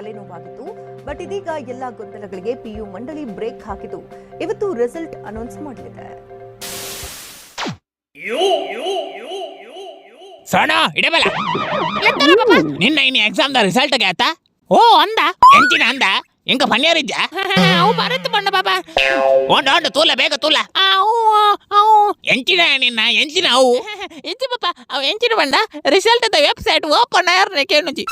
ತಲೆನೋವಾಗಿತ್ತು. But ಇದೀಗ ಎಲ್ಲ ಗೊಂದಲಗಳಿಗೆ PU ಮಂಡಳಿ ಬ್ರೇಕ್ ಹಾಕಿದ್ದು ಇವತ್ತು ರಿಸಲ್ಟ್ ಅನೌನ್ಸ್ ಮಾಡಲಿದೆ. ಸೋಣ ಇಡಬಲ್ಲ ನಿನ್ನ ಇನ್ನು ಎಕ್ಸಾಮ್ ದ ರಿಸಲ್ಟ್ ಆಯ್ತಾ? ಓ ಅಂದ ಎಂಚಿನ ಅಂದ ಇಂಕ ಪನ್ಯಾರಿಜ್ಜ ಅವು ಬರತ್ತು ಬಣ್ಣ ಬಾಬಾ ಓಂಡು ತೂಲ ಬೇಗ ತೂಲ ಎಂಚಿನ ನಿನ್ನ ಎಂಚಿನ ಅವು ಎಂಚಿ ಪಾಪ ಅವು ಎಂಚಿನ ಬಂಡ ರಿಸಲ್ಟ್ ದ ವೆಬ್ಸೈಟ್ ಓಪನ್ ಆರ್ನೆ ಕೇಳುಜಿ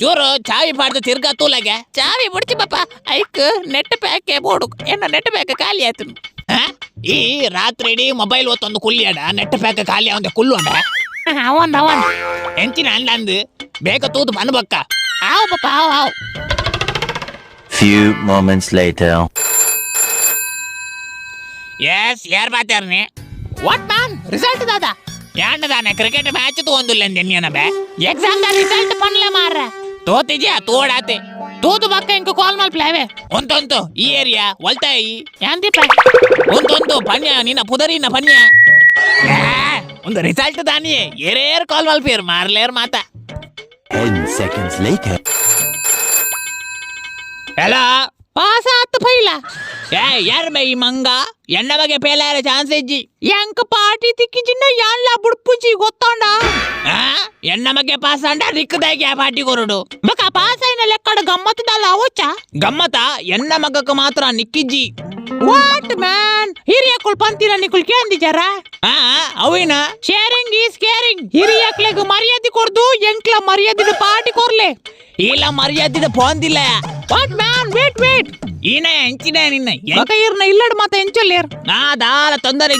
ಚೂರು ಚಾವಿ ಪಾಡ್ದು ತಿರ್ಗಾ ತೂಲಗೆ ಚಾವಿ ಬಿಡ್ಚಿ ಪಾಪ ಐಕ್ ನೆಟ್ ಪ್ಯಾಕೆ ಬೋಡು ಏನ ನೆಟ್ ಪ್ಯಾಕ್ ಖಾಲಿ ಆಯ್ತು. ಈ ರಾತ್ರಿ ಇಡೀ ಮೊಬೈಲ್ ಓತ್ತೊಂದು ಕುಲ್ಲಿಯಾಡ ನೆಟ್ ಪ್ಯಾಕ್ ಖಾಲಿ ಅವಂದೆ ಕುಲ್ಲು ಅಂಡ ಅವನ್ ಎಂಚಿನ ಅಂದ ಅಂದು ಬೇಗ ತೂತು ಬನ್ಬಕ್ಕ ಆವ್ ಪಾಪ ಆವ್. Few moments later. Yes, यार बात करने. What man? Result दादा. यार ना दाने क्रिकेट मैच तो अंदर लेने नहीं ना बे. Exam का result पढ़ने मार रहा. तो तीजे तोड़ाते. तो बाकी इनको कॉल माल प्लेवे. उन तो ये एरिया वल्ता ही. यार दी पे. उन तो पन्या नी ना पुदरी ना पन्या. उन तो result दानी है. ये कॉल माल फिर मार लेर माता. 10 seconds later. Hello. पास आत पहिला यार मैं मंगा ಎನ್ನ ಬಗ್ಗೆ ಪೇಲಾರ ಚಾನ್ಸ್ ಇಜ್ಜಿ ಎಂಕ ಪಾರ್ಟಿ ತಿಕ್ಕಿಜಿನ ಯಾನ್ಲ ಬುಡ್ಪುಜಿ ಗೊತ್ತಾಂಡ ಎನ್ನ ಬಗ್ಗೆ ಪಾಸ್ ಅಂಡ ರಿಕ್ಕದಾಗಿ ಆ ಪಾರ್ಟಿ ಕೊರಡು ಮಕ ಪಾಸ್ ಐನ ಲೆಕ್ಕಡ ಗಮ್ಮತ್ತದಲ್ಲ ಅವಚ್ಚ ಗಮ್ಮತ ಎನ್ನ ಮಗಕ್ಕೆ ಮಾತ್ರ ನಿಕ್ಕಿಜ್ಜಿ ವಾಟ್ ಮ್ಯಾನ್ ಹಿರಿಯಕ್ಕಳು ಪಂತಿನ ನಿಕ್ಕಳು ಕೇಂದಿಜಾರ ಅವಿನ ಶೇರಿಂಗ್ ಈಸ್ ಕೇರಿಂಗ್ ಹಿರಿಯಕ್ಲೆಗ ಮರ್ಯಾದೆ ಕೊಡ್ದು ಎಂಕ್ಲ ಮರ್ಯಾದಿದ ಪಾರ್ಟಿ ಕೊರ್ಲೆ ಇಲ್ಲ ಮರ್ಯಾದಿದ ಪೋಂದಿಲ್ಲ ವಾಟ್ ಮ್ಯಾನ್ ವೇಟ್ ಈನ ಎಂಚಿನ ನಿನ್ನ ಮಕ ಇರ್ನ ಇಲ್ಲಡ್ ಮಾತ ಎಂಚಲ್ಲೇರ್ ನಾ ದಾಲ ತೊಂದರೆ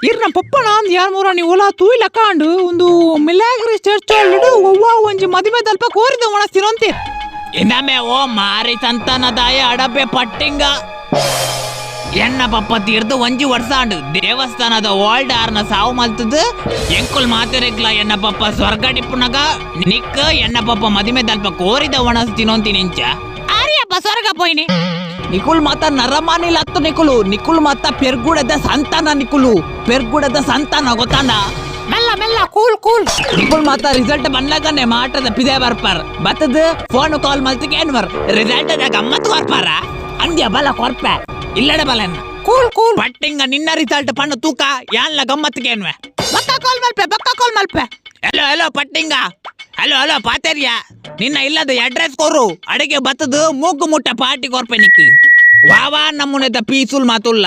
ಇರ್ನ ಪಪ್ಪನ ಅಂದ್ ಯಾರ್ ಮೂರ ನೀವು ಓಲಾ ತೂಯಿಲ ಕಾಂಡು ಒಂದು ಮಿಲಾಗ್ರಿ ಚರ್ಚ್ ಒಳ್ಳಿಡು ಒವ್ವ ಒಂಜಿ ಮದುವೆ ದಲ್ಪ ಕೋರಿದ ಒಣಸ್ತಿರೋಂತಿ ಇನ್ನೊಮ್ಮೆ ಓ ಮಾರಿ ಸಂತಾನದಾಯ ಅಡಬೆ ಪಟ್ಟಿಂಗ ಎನ್ನ ಪಪ್ಪ ತೀರ್ದು ಒಂಜಿ ವರ್ಷಾಂಡು ದೇವಸ್ಥಾನದ ಓಲ್ಡ್ ಆರ್ನ ಸಾವು ಮಲ್ತದು ಎಂಕುಲ್ ಮಾತಿರೆಗ್ಲ ಎನ್ನ ಪಪ್ಪ ಸ್ವರ್ಗ ಡಿಪ್ಪುನಗ ನಿಕ್ಕ ಎನ್ನ ಪಪ್ಪ ಮದುವೆ ದಲ್ಪ ಕೋರಿದ ಒಣಸ್ತಿನೋಂತಿ ನಿಂಚ ಆರ್ಯಪ್ಪ ಸ್ವರ್ಗ ಪೋಯ್ನಿ ನಿಕುಲ್ ಮಾತ ನರಮಾನಿಲ್ ಹತ್ತು ನಿಕುಲ್ ಮಾತ ಪೆರ್ಗುಡದ ಸಂತಾನ ಪೆರ್ಗುಡದ ಸಂತಾನ ಗೊತ್ತಾಂಡ ಮೆಲ್ಲ ಕೂಲ್ ನಿಕುಲ್ ಮಾತ ರಿಸಲ್ಟ್ ಬಂದ್ಲಾಗನೆ ಮಾಟದ ಪಿದೆ ಬರ್ಪಾರ ಬತ್ತದ ಫೋನ್ ಕಾಲ್ ಮಲ್ತಿಗೆ ಏನ್ವರ್ ರಿಸಲ್ಟ್ ಅದ ಗಮ್ಮತ್ ಕೊರ್ಪಾರ ಅಂದ್ಯ ಬಲ ಕೊರ್ಪ ಇಲ್ಲಡ ಬಲನ್ನ ಕೂಲ್ ಪಟ್ಟಿಂಗ ನಿನ್ನ ರಿಸಲ್ಟ್ ಪಣ್ಣು ತೂಕ ಯಾನ್ಲ ಗಮ್ಮತ್ಗೆ ಏನ್ವೆ ಬಕ್ಕ ಕಾಲ್ ಮಲ್ಪೆ ಹಲೋ ಪಟ್ಟಿಂಗ ಹಲೋ ಪಾತೇರಿಯ ನಿನ್ನ ಇಲ್ಲದ ಅಡ್ರೆಸ್ ಕೊರು ಅಡಿಗೆ ಬತ್ತದು ಮೂಗು ಮುಟ್ಟ ಪಾರ್ಟಿ ಕೊರ್ಪೆ ನಿಕ್ ವಾವಾ ನಮ್ಮನೆದ ಪೀಸುಲ್ ಮಾತುಲ್ಲ